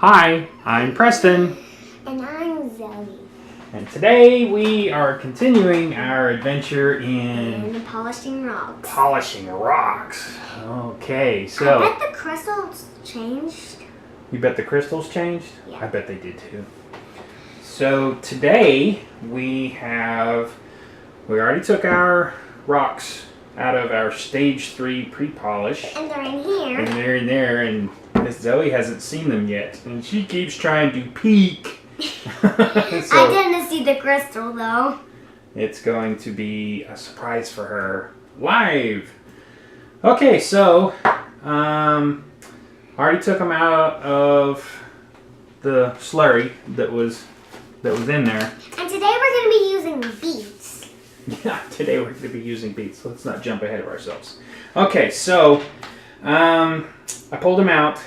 Hi, I'm Preston. And I'm Zoe. And today we are continuing our adventure in polishing rocks. Polishing rocks. Okay, so... I bet the crystals changed. You bet the crystals changed? Yeah. I bet they did too. So today we already took our rocks out of our stage 3 pre-polish. And they're in here. And they're in there, and Miss Zoe hasn't seen them yet. And she keeps trying to peek. I didn't see the crystal though. It's going to be a surprise for her live. Okay, so already took them out of the slurry that was in there. And today we're going to be using beads. Yeah, today we're going to be using beads. Let's not jump ahead of ourselves. Okay, so I pulled them out.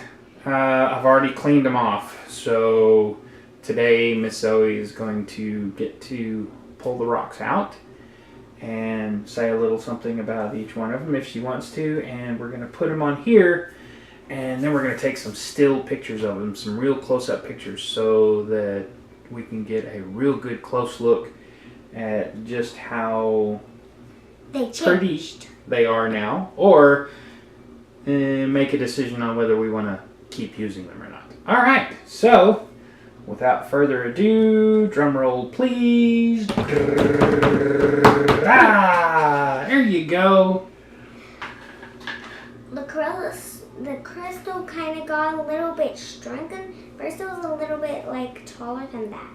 I've already cleaned them off. So today Miss Zoe is going to get to pull the rocks out and say a little something about each one of them if she wants to. And we're going to put them on here. And then we're going to take some still pictures of them, some real close-up pictures, so that we can get a real good close look at just how pretty they are now, or make a decision on whether we want to keep using them or not. All right, so without further ado, drum roll please. Ah, there you go. The crystal kind of got a little bit shrunken. First it was a little bit like taller than that.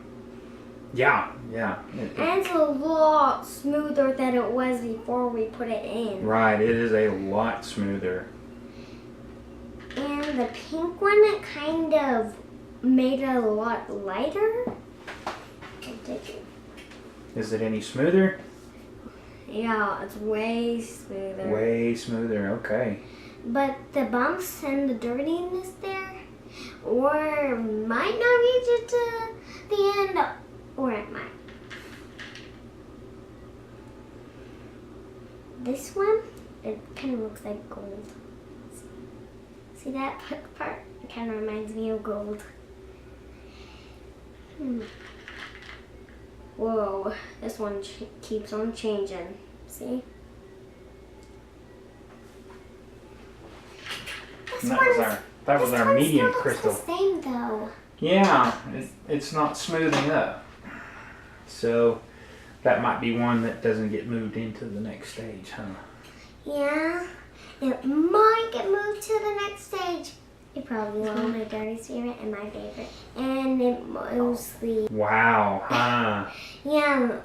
Yeah. And it's a lot smoother than it was before we put it in. Right, it is a lot smoother. And the pink one, it kind of made it a lot lighter. Is it any smoother? Yeah, it's way smoother. Way smoother, okay. But the bumps and the dirtiness there, or might not reach it to the end, or it might. This one, it kind of looks like gold. See that part? It kind of reminds me of gold. Whoa, this one keeps on changing. See? That was our medium crystal. The same though. Yeah, it's not smoothing up. So that might be one that doesn't get moved into the next stage, huh? Yeah, it might get moved to the next stage. It probably will. My daddy's favorite and my favorite, and it mostly. Wow, huh? Yeah,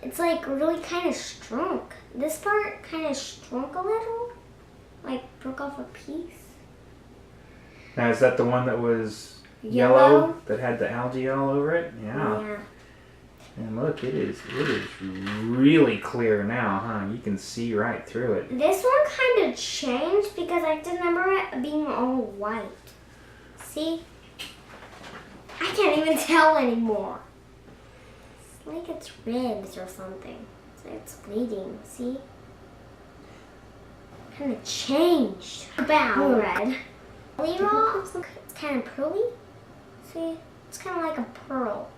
it's like really kind of shrunk. This part kind of shrunk a little, like broke off a piece. Now is that the one that was yellow that had the algae all over it? Yeah. And look, it is really clear now, huh? You can see right through it. This one kind of changed because I remember it being all white. See? I can't even tell anymore. It's like it's ribs or something. So it's bleeding, see? Kind of changed. About red. Pearly rocks. It's kind of pearly. See? It's kind of like a pearl.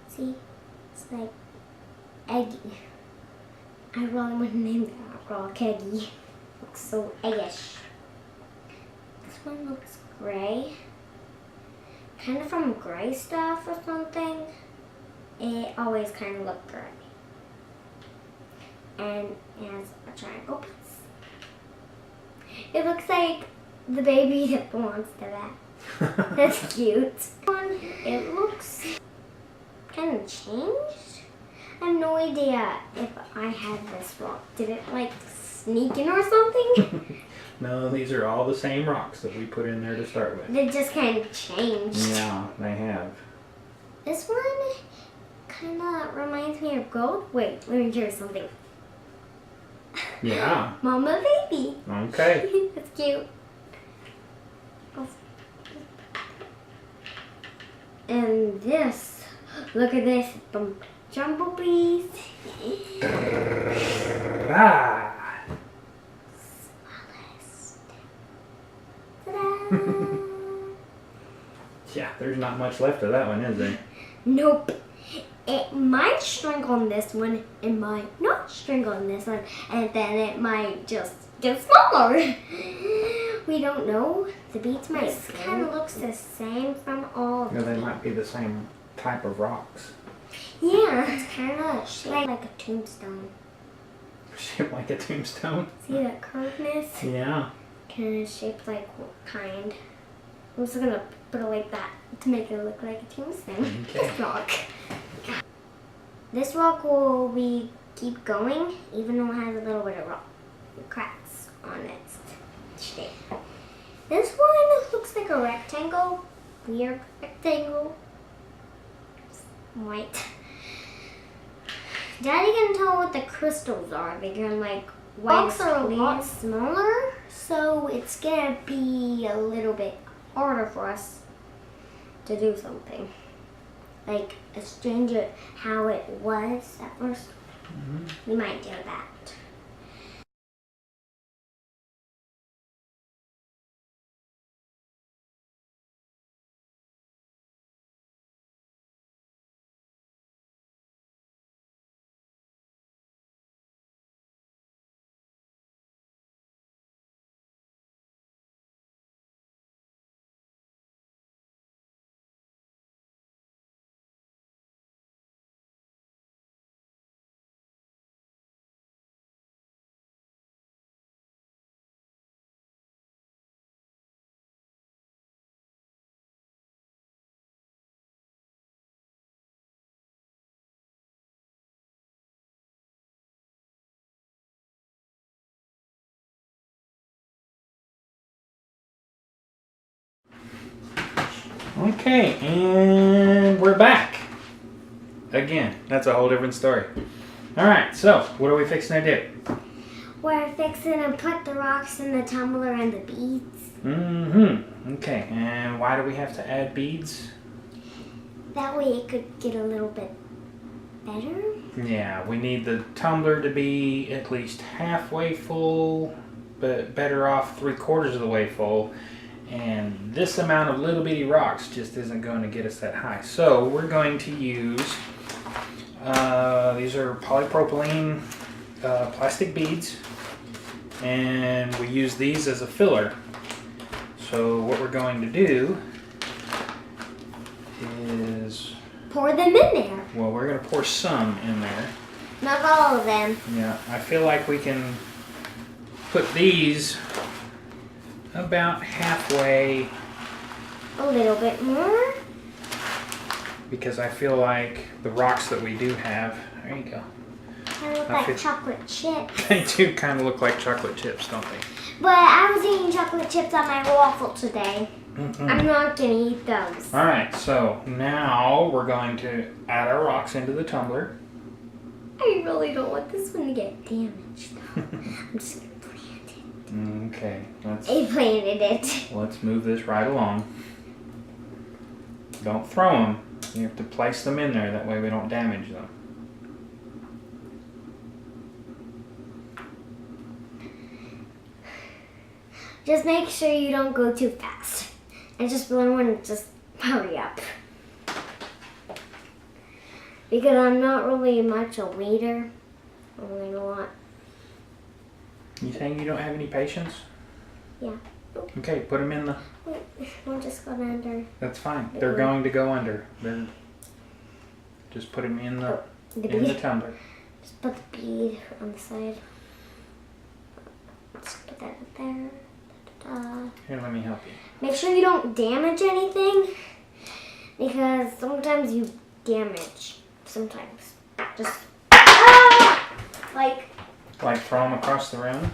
See? It's like eggy. I really want to name that rock eggy. Looks so eggish. This one looks gray. Kind of from gray stuff or something. It always kind of looked gray. And it has a triangle piece. It looks like the baby that belongs to that. That's cute. It looks kind of changed. I have no idea if I had this rock. Did it like sneak in or something? No, these are all the same rocks that we put in there to start with. They just kind of changed. Yeah, they have. This one kind of reminds me of gold. Wait, let me hear something. Yeah. Mama baby. Okay. That's cute. And this, look at this, bumblebees. Smallest. Ta-da! There's not much left of that one, is there? Nope. It might shrink on this one, it might not shrink on this one, and then it might just get smaller. We don't know. The beads might kind of looks the same from all of No, they them. might be the same type of rocks. Yeah, it's kind of shaped like a tombstone. Shaped like a tombstone. See that curvedness? Yeah. Kind of shaped like what kind? I'm just gonna put it like that to make it look like a tombstone. Okay. This rock. This rock will be keep going, even though it has a little bit of rock cracks on its shape. This one looks like a rectangle, weird rectangle. It's white. Daddy can tell what the crystals are. They can like rocks are a lot smaller, so it's gonna be a little bit harder for us to do something. Like exchange it how it was at first. We might do that. Okay, and we're back. Again, that's a whole different story. Alright, so what are we fixing to do? We're fixing to put the rocks in the tumbler and the beads. Okay, and why do we have to add beads? That way it could get a little bit better. Yeah, we need the tumbler to be at least halfway full, but better off 3/4 of the way full. And this amount of little bitty rocks just isn't going to get us that high. So we're going to use, these are polypropylene plastic beads. And we use these as a filler. So what we're going to do is, Pour them in there. well, we're going to pour some in there. Not all of them. Yeah, I feel like we can put these about halfway, A little bit more. because I feel like the rocks that we do have, there you go, Kind of look I like feel- chocolate chips. they do kind of look like chocolate chips, don't they? But I was eating chocolate chips on my waffle today. Mm-hmm. I'm not gonna eat those. Alright, so now we're going to add our rocks into the tumbler. I really don't want this one to get damaged. I'm just gonna plant it. Okay, I planted it. let's move this right along. Don't throw them. You have to place them in there, that way we don't damage them. Just make sure you don't go too fast. I just really want to just hurry up. Because I'm not really much a waiter. I really don't want. You saying you don't have any patience? Yeah. Okay, put them in the... Wait, we'll just go under That's fine. They're going to go under. They're... Just put them in the the tumbler. Just put the bead on the side. Just put that up there. Da-da-da. Here, let me help you. Make sure you don't damage anything, because sometimes you damage. Sometimes. Just like Like throw them across the room?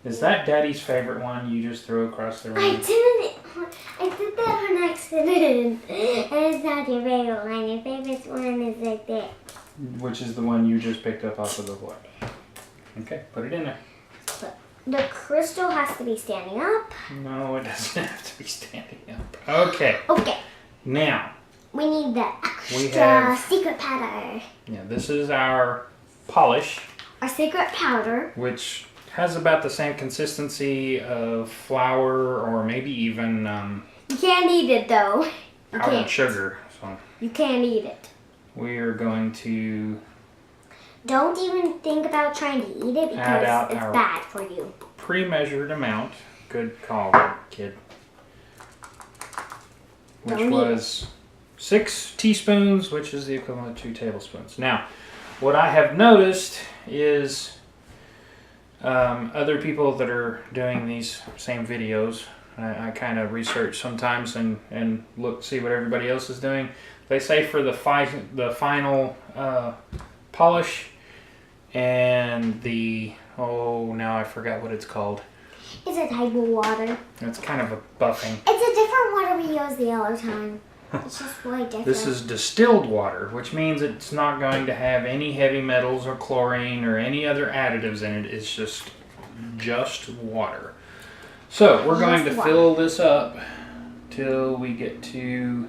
Is that Daddy's favorite one you just threw across the room? I did that on accident. And it's not your favorite one. Your favorite one is like that. Which is the one you just picked up off of the floor. Okay, put it in there. But the crystal has to be standing up. No, it doesn't have to be standing up. Okay, Okay. now, We need the We extra have- secret powder. yeah, this is our polish, Our secret powder. which has about the same consistency of flour or maybe even You can't eat it though. You powdered can't. sugar. So You can't eat it. we are going to Don't even think about trying to eat it add out because it's our bad for you. pre-measured amount. Good call, kid. Which Don't eat was 6 teaspoons, which is the equivalent of 2 tablespoons. Now, what I have noticed is other people that are doing these same videos, I kind of research sometimes and see what everybody else is doing. They say for the final polish and now I forgot what it's called. It's a type of water. It's kind of a buffing. It's a different water we use the other time. It's just way different. This is distilled water, which means it's not going to have any heavy metals or chlorine or any other additives in it. It's just water. So we're going to fill this up till we get to...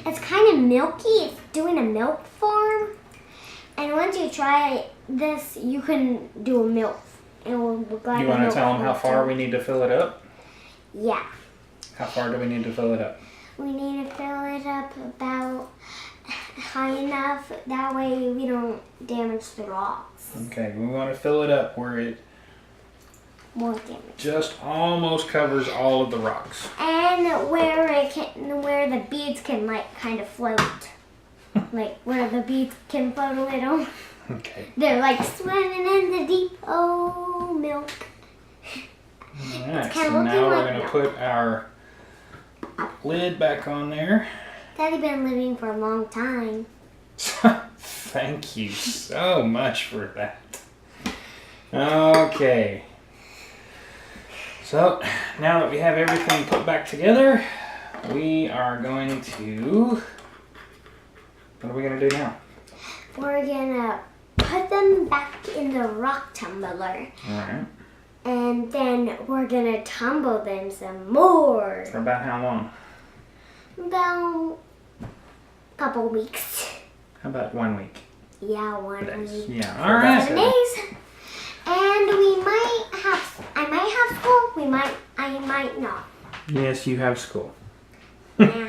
It's kind of milky. It's doing a milk form. And once you try this, you can do a milk. It will look like You want to tell them how far we need to fill it up? Yeah. How far do we need to fill it up? We need to fill it up about high enough. That way we don't damage the rocks. Okay, we want to fill it up where it More damage. just almost covers all of the rocks. And where the beads can like kind of float. Like where the beads can float a little. Okay. They're like swimming in the deep milk. Alright, kinda so now looking we're like going to milk. put our lid back on there. Daddy been living for a long time. Thank you so much for that. Okay. So, now that we have everything put back together, we are going to... What are we going to do now? We're gonna put them back in the rock tumbler. Alright. And then we're gonna tumble them some more. For about how long? About a couple weeks. How about 1 week? Yeah, 1 Days. week. Yeah, alright. 7 days. And I might have school, I might not. Yes, you have school. Yeah.